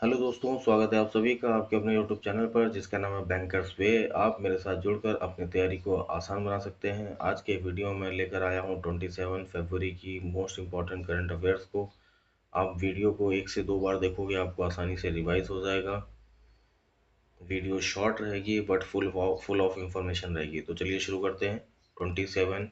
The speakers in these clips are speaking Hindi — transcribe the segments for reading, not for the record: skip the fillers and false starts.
हेलो दोस्तों, स्वागत है आप सभी का आपके अपने यूट्यूब चैनल पर जिसका नाम है बैंकर्स वे। आप मेरे साथ जुड़कर अपनी तैयारी को आसान बना सकते हैं। आज के वीडियो में लेकर आया हूं 27 फरवरी की मोस्ट इम्पॉर्टेंट करंट अफेयर्स को। आप वीडियो को 1 से 2 बार देखोगे, आपको आसानी से रिवाइज हो जाएगा। वीडियो शॉर्ट रहेगी बट फुल ऑफ इंफॉर्मेशन रहेगी। तो चलिए शुरू करते हैं। 27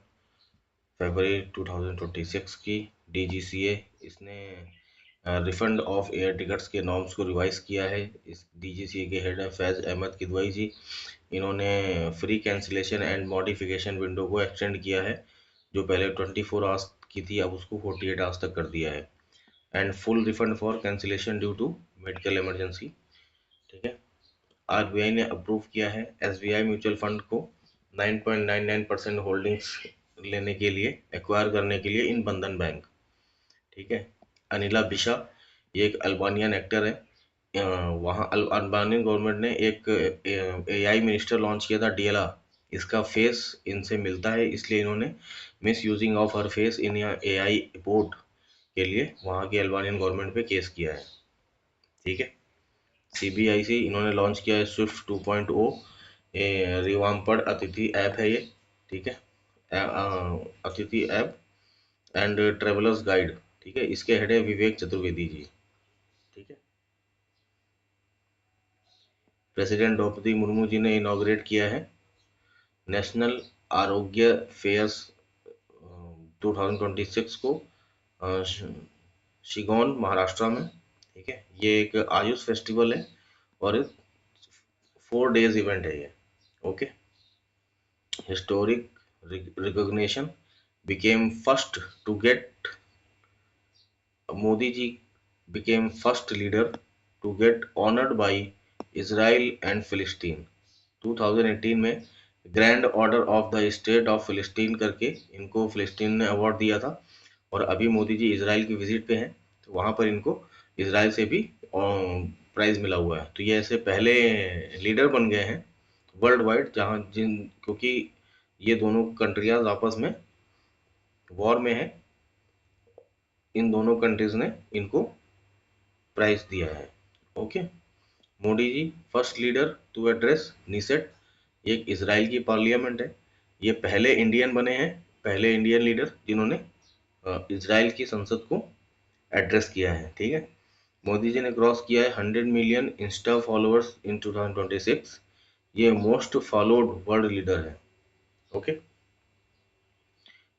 फरवरी 2026 की DGCA, इसने रिफंड ऑफ एयर टिकट्स के नॉर्म्स को रिवाइज किया है। इस DGCA के हेड है फैज़ अहमद किदवई जी। इन्होंने free cancellation and modification window को एक्सटेंड किया है। जो पहले 24 आवर्स की थी, अब उसको 48 आवर्स तक कर दिया है। And full refund for cancellation due to medical emergency. ठीक है। RBI ने अप्रूव किया है SBI म्यूचुअल फंड को 9.99% होल्डिंग्स लेने के लिए, एक्वायर करने के लिए इन बंधन बैंक। ठीक है। अनिला बिशा, ये एक अल्बानियन एक्टर है। वहाँ अल्बानियन गवर्नमेंट ने एक AI मिनिस्टर लॉन्च किया था, DLA। इसका फेस इनसे मिलता है, इसलिए इन्होंने miss using of her face in AI port के लिए वहाँ की अल्बानियन गवर्नमेंट पे केस किया है। ठीक है। CBIC इन्होंने लॉन्च किया है स्विफ्ट 2.0, रिवाम्पड अतिथि ऐप है ये। ठीक है। अतिथि ऐप एंड ट्रेवलर्स गाइड। ठीक है। इसके हेड है विवेक चतुर्वेदी जी। ठीक है। प्रेसिडेंट द्रौपदी मुर्मू जी ने इनॉग्रेट किया है नेशनल आरोग्य फेयर्स 2026 को शिगौन, महाराष्ट्र में। ठीक है। ये एक आयुष फेस्टिवल है और 4 डेज इवेंट है ये। Okay. Historic recognition became first to get Modi ji became first leader to get honored by Israel and Philistine। 2018 में grand order of the state of फिलिस्तीन करके इनको फिलिस्तीन ने अवार्ड दिया था। और अभी मोदी जी इसराइल की विजिट पे हैं, तो वहाँ पर इनको इसराइल से भी प्राइज मिला हुआ है। तो ये ऐसे पहले लीडर बन गए हैं वर्ल्ड वाइड, जहाँ जिन क्योंकि ये दोनों कंट्रियाज आपस में वॉर में है, इन दोनों कंट्रीज ने इनको प्राइज दिया है। Okay. Modi ji first leader to address Knesset. ये एक इसराइल की पार्लियामेंट है। ये पहले इंडियन बने हैं, पहले इंडियन लीडर जिन्होंने इसराइल की संसद को एड्रेस किया है। ठीक है। मोदी जी ने क्रॉस किया है 100 मिलियन इंस्टा फॉलोअर्स इन 2026। ये मोस्ट फॉलोड वर्ल्ड लीडर है। Okay.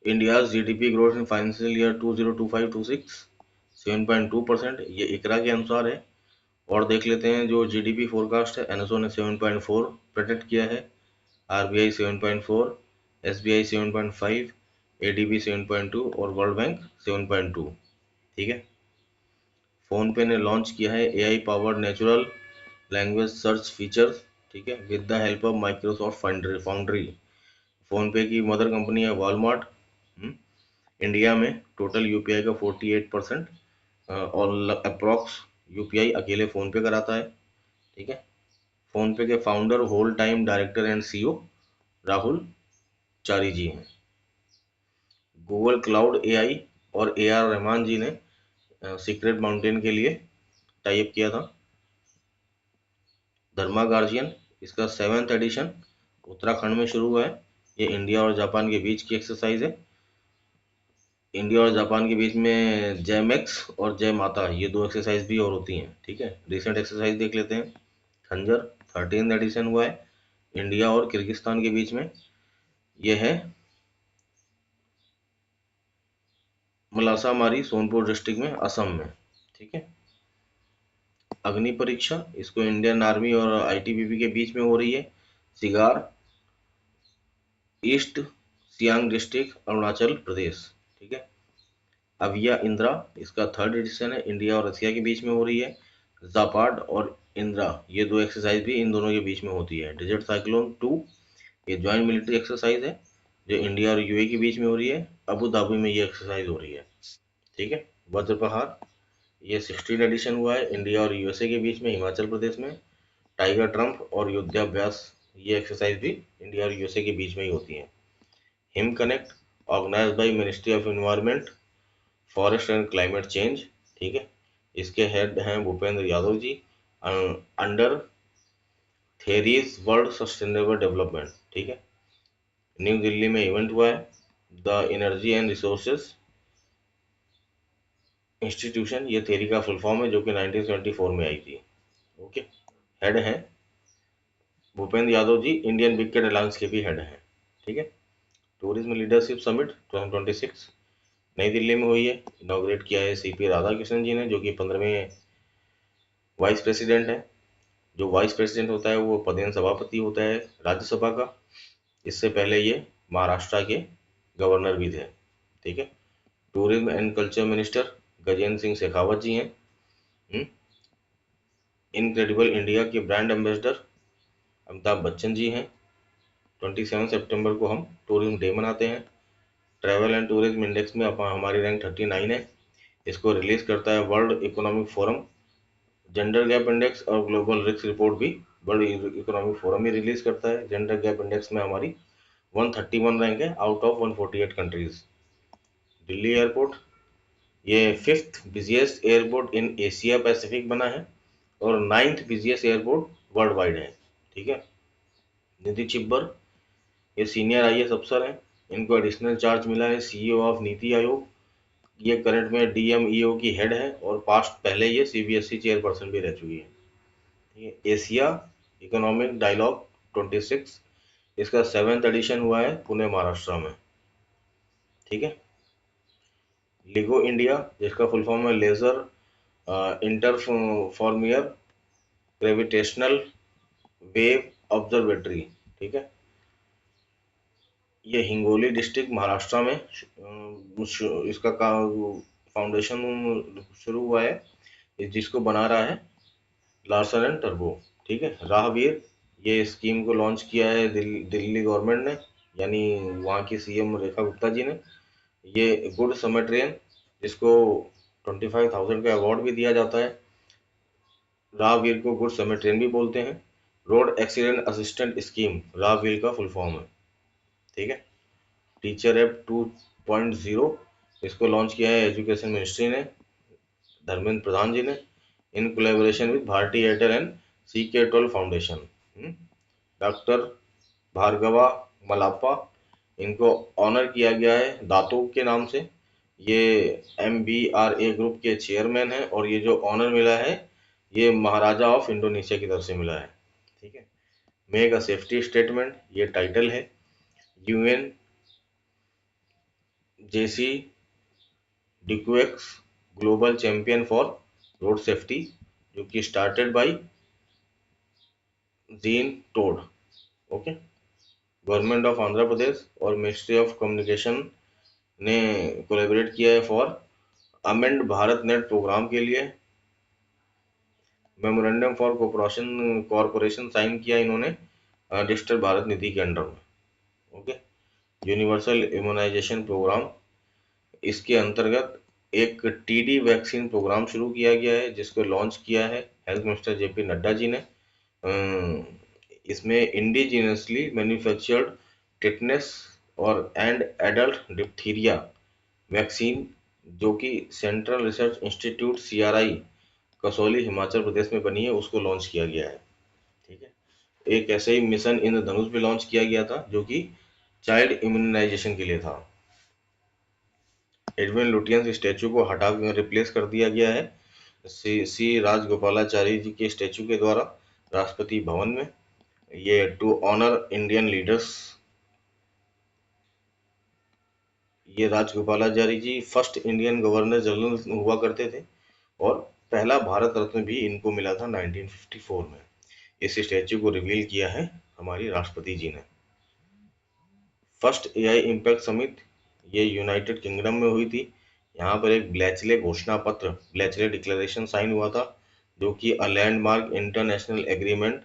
India's GDP growth in financial year 2025-26 7.2%, ये इकरा के अनुसार है। और देख लेते हैं जो GDP फोरकास्ट है, NSO ने 7.4 प्रेडिक्ट किया है, RBI 7.4, SBI 7.5, ADB 7.2 और वर्ल्ड बैंक 7.2। ठीक है। फोन पे ने लॉन्च किया है AI powered natural language search features. ठीक है। With the help of Microsoft foundry. Phone पे की मदर कंपनी है वॉलमार्ट। इंडिया में टोटल UPI का 48% और अप्रॉक्स UPI अकेले फ़ोन पे कराता है। ठीक है। फ़ोन पे के founder, whole time director and CEO Rahul Chari ji हैं। गूगल क्लाउड AI और AR रहमान जी ने सीक्रेट माउंटेन के लिए टाइप किया था। धर्मा गार्जियन, इसका 7th एडिशन उत्तराखंड में शुरू हुआ है। ये इंडिया और जापान के बीच की एक्सरसाइज है। इंडिया और जापान के बीच में जय मैक्स और जय माता, ये 2 एक्सरसाइज भी और होती हैं। ठीक है। रिसेंट एक्सरसाइज देख लेते हैं। खंजर 13th एडिशन हुआ है इंडिया और किर्गिस्तान के बीच में। यह है मलासामारी, सोनपुर डिस्ट्रिक्ट में, असम में। ठीक है। अग्नि परीक्षा, इसको इंडियन आर्मी और ITBP के बीच में हो रही है। Sigar, East Siang district, Arunachal Pradesh. ठीक है। अविया इंदिरा, इसका 3rd एडिशन है, इंडिया और रसिया के बीच में हो रही है। जापाड और इंदिरा, ये 2 एक्सरसाइज भी इन दोनों के बीच में होती है। डिजर्ट साइक्लोन 2, ये ज्वाइंट मिलिट्री एक्सरसाइज है जो इंडिया और UAE के बीच में हो रही है। अबू धाबी में ये एक्सरसाइज हो रही है। ठीक है। वज्रप्रहार, ये 16 एडिशन हुआ है इंडिया और USA के बीच में, हिमाचल प्रदेश में। टाइगर ट्रम्प और युद्धाभ्यास, ये एक्सरसाइज भी इंडिया और USA के बीच में ही होती है। Him connect, organise by ministry of environment, forest and climate change. ठीक है। इसके हेड हैं Bhupender Yadav ji, under TERI's world sustainable development. ठीक है, न्यू दिल्ली में इवेंट हुआ है, the energy and resources institution, ये थेरी का फुल फॉर्म है, जो कि 1974 में आई थी। ओके, हेड हैं भूपेंद्र यादव जी, इंडियन विकेट अलायंस के भी हेड हैं। ठीक है, टूरिज्म लीडरशिप समिट 2026 नई दिल्ली में हुई है, इनॉग्रेट किया है सीपी राधाकृष्णन जी ने, जो कि 15वें वाइस प्रेसिडेंट है। जो वाइस प्रेसिडेंट होता है वो पदेन सभापति होता है राज्यसभा का। इससे पहले ये महाराष्ट्र के गवर्नर भी थे। ठीक है, tourism and culture minister Gajendra Singh Shekhawat ji हैं। इनक्रेडिबल इंडिया के ब्रांड एम्बेसडर अमिताभ बच्चन जी हैं। 27 सितंबर को हम टूरिज्म डे मनाते हैं। ट्रैवल एंड टूरिज्म इंडेक्स में हमारी रैंक 39 है। इसको रिलीज करता है world economic forum. Gender gap index और ग्लोबल रिस्क रिपोर्ट भी वर्ल्ड इकोनॉमिक फोरम ही रिलीज करता है। जेंडर गैप इंडेक्स में हमारी 131 रैंक है out of 148 countries. Delhi airport ये 5th busiest airport in Asia Pacific बना है और 9th busiest airport world wide है। ठीक है, निधि छिब्बर ये सीनियर आईएएस अफसर हैं। इनको एडिशनल चार्ज मिला है सीईओ ऑफ नीति आयोग। ये करंट में डीएमईओ की हेड है और पास्ट पहले ये सीबीएसई चेयरपर्सन भी रह चुकी है। ठीक है, एशिया इकोनॉमिक डायलॉग 26 इसका 7th एडिशन हुआ है पुणे महाराष्ट्र में। ठीक है, लिगो इंडिया जिसका फुल फॉर्म है लेजर इंटरफॉर्मियर ग्रेविटेशनल वेव ऑब्जर्वेटरी। ठीक है, ये हिंगोली डिस्ट्रिक्ट महाराष्ट्र में इसका फाउंडेशन शुरू हुआ है, जिसको बना रहा है लार्सन एंड टर्बो। ठीक है, राहवीर ये स्कीम को लॉन्च किया है दिल्ली गवर्नमेंट ने, यानी वहाँ की सीएम रेखा गुप्ता जी ने। ये गुड समर ट्रेन जिसको 25,000 का अवार्ड भी दिया जाता है। राहवीर को गुड समर ट्रेन भी बोलते हैं। Road accident assistant scheme Rahveer का फुल फॉर्म है। ठीक है, टीचर ऐप 2.0 इसको लॉन्च किया है एजुकेशन मिनिस्ट्री ने, धर्मेंद्र प्रधान जी ने, in collaboration with Bharti Airtel and CK12 foundation. Doctor Bhargava Malapa इनको ऑनर किया गया है दातों के नाम से। ये MBRA ग्रुप के चेयरमैन हैं और ये जो ऑनर मिला है ये महाराजा ऑफ इंडोनेशिया की तरफ से मिला है। ठीक है, मेक अ सेफ्टी स्टेटमेंट ये टाइटल है। UN JC डिक्वेक्स global champion for road safety, जो कि started by Jean Todt. Okay, government of Andhra Pradesh और मिनिस्ट्री ऑफ कम्युनिकेशन ने कोलैबोरेट किया है for amend Bharat net programme के लिए। मेमोरेंडम फॉर कॉरपोरेशन साइन किया इन्होंने डिजिटल भारत निधि के अंडर में। ओके, यूनिवर्सल इम्यूनाइजेशन प्रोग्राम इसके अंतर्गत एक TD वैक्सीन प्रोग्राम शुरू किया गया है, जिसको लॉन्च किया है health minister JP Nadda ji ने। इसमें इंडिजिनियसली मैन्युफैक्चर्ड टिटनेस और एंड एडल्ट डिप्थीरिया वैक्सीन, जो कि central research institute CRI Kasauli Himachal Pradesh में बनी है, उसको लॉन्च किया गया है। ठीक है, एक ऐसे ही मिशन इंद्रधनुष भी लॉन्च किया गया था, जो कि चाइल्ड इम्यूनाइजेशन के लिए था। एडविन लुटियंस स्टैचू को हटा रिप्लेस कर दिया गया है सी राजगोपालाचारी जी के स्टैचू के द्वारा राष्ट्रपति भवन में। ये टू ऑनर इंडियन लीडर्स। ये Rajagopalachari ji first Indian governor general हुआ करते थे और पहला भारत रत्न भी इनको मिला था 1954 में। इस स्टैचू को रिवील किया है हमारी राष्ट्रपति जी ने। फर्स्ट AI इम्पैक्ट समिट ये यूनाइटेड किंगडम में हुई थी। यहाँ पर एक ब्लैचले घोषणा पत्र ब्लैचले डिक्लेरेशन साइन हुआ था, जो कि a landmark international agreement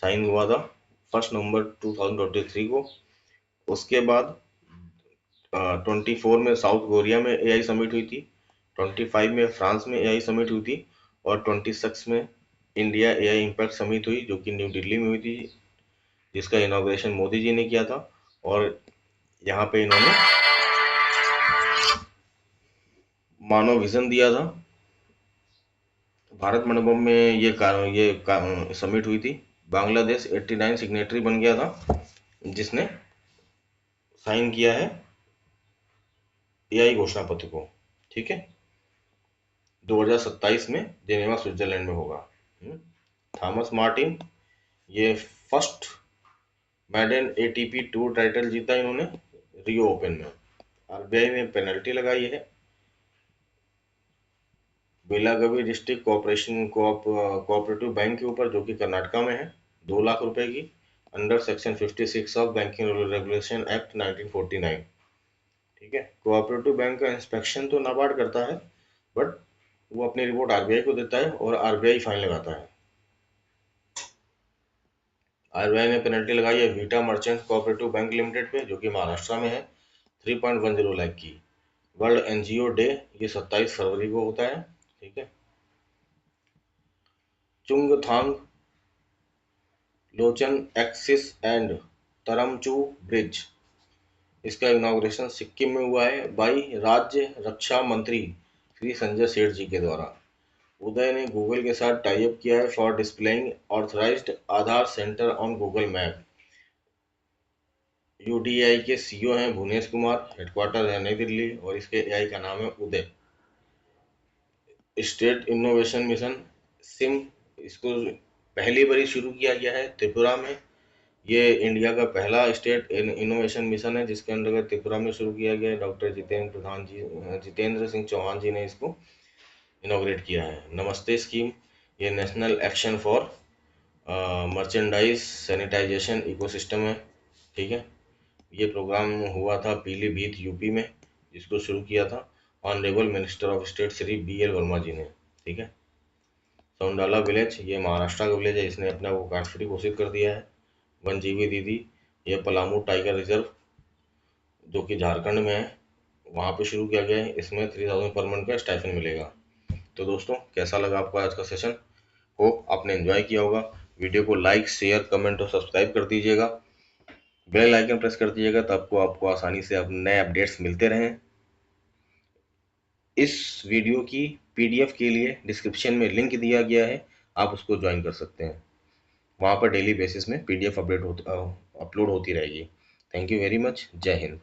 sign हुआ था 1 नवंबर 2023 को। उसके बाद 24 में साउथ कोरिया में AI समिट हुई थी, 25 में फ्रांस में AI समिट हुई थी और 26 में इंडिया AI इम्पैक्ट समिट हुई, जो कि न्यू दिल्ली में हुई थी, जिसका इनॉग्रेशन मोदी जी ने किया था। और यहाँ पे इन्होंने मानव विजन दिया था भारत मंडपम में ये समिट हुई थी। बांग्लादेश 89 सिग्नेटरी बन गया था, जिसने साइन किया है एआई घोषणा पत्र को। ठीक है, 2027 में जेनेवा स्विट्जरलैंड में होगा। हम्म, थॉमस मार्टिन, ये फर्स्ट मैडन एटीपी टूर टाइटल जीता इन्होंने रियो ओपन में। आरबीआई ने पेनल्टी लगाई है बेलागवी डिस्ट्रिक्ट कोऑपरेटिव बैंक के ऊपर, जो कि कर्नाटका में है, 2 लाख रुपए की, under section 56 of banking regulation act 1949। ठीक है, कोऑपरेटिव बैंक का इंस्पेक्शन तो नाबार्ड करता है, बट वो अपनी रिपोर्ट आरबीआई को देता है और आरबीआई फाइन लगाता है। आरबीआई ने पेनल्टी लगाई है Vita merchant cooperative bank limited पे, जो कि महाराष्ट्र में है, 3.10 लाख की। वर्ल्ड एनजीओ डे ये 27 फरवरी को होता है। ठीक है, चुंगथांग लोचन एक्सिस एंड तरमचू ब्रिज, इसका इनॉग्रेशन सिक्किम में हुआ है बाई राज्य रक्षा मंत्री श्री संजय सेठ जी के द्वारा। उदय ने गूगल के साथ टाई अप किया है for displaying authorised Aadhaar centre on Google map. UDI के सीईओ हैं भुवनेश कुमार, हेडक्वार्टर है नई दिल्ली, और इसके एआई का नाम है उदय। स्टेट इनोवेशन मिशन सिम, इसको पहली बार शुरू किया गया है त्रिपुरा में। ये इंडिया का पहला स्टेट इनोवेशन मिशन है, जिसके अंतर्गत त्रिपुरा में शुरू किया गया है। डॉक्टर जितेंद्र सिंह चौहान जी ने इसको इनोग्रेट किया है। नमस्ते स्कीम, ये national action for merchandise sanitization ecosystem है। ठीक है, ये प्रोग्राम हुआ था पीलीभीत यूपी में, जिसको शुरू किया था honourable minister of state Shri BL Verma ji ने। ठीक है, सौंडाला विलेज, ये महाराष्ट्र का विलेज है, इसने अपना वो कार्ड फ्री घोषित कर दिया है। वनजीवी दीदी, ये पलामू टाइगर रिजर्व, जो कि झारखंड में है, वहाँ पे शुरू किया गया है। इसमें 3000 पर मंथ का स्टाइफन मिलेगा। तो दोस्तों, कैसा लगा आपको आज का सेशन? होप आपने एंजॉय किया होगा। वीडियो को लाइक, शेयर, कमेंट और सब्सक्राइब कर दीजिएगा। बेल आइकन प्रेस कर दीजिएगा, तब आपको आसानी से अब नए अपडेट्स मिलते रहें। इस वीडियो की पीडीएफ के लिए डिस्क्रिप्शन में लिंक दिया गया है, आप उसको ज्वाइन कर सकते हैं। वहाँ पर डेली बेसिस में पीडीएफ अपलोड होती रहेगी। Thank you very much. जय हिंद।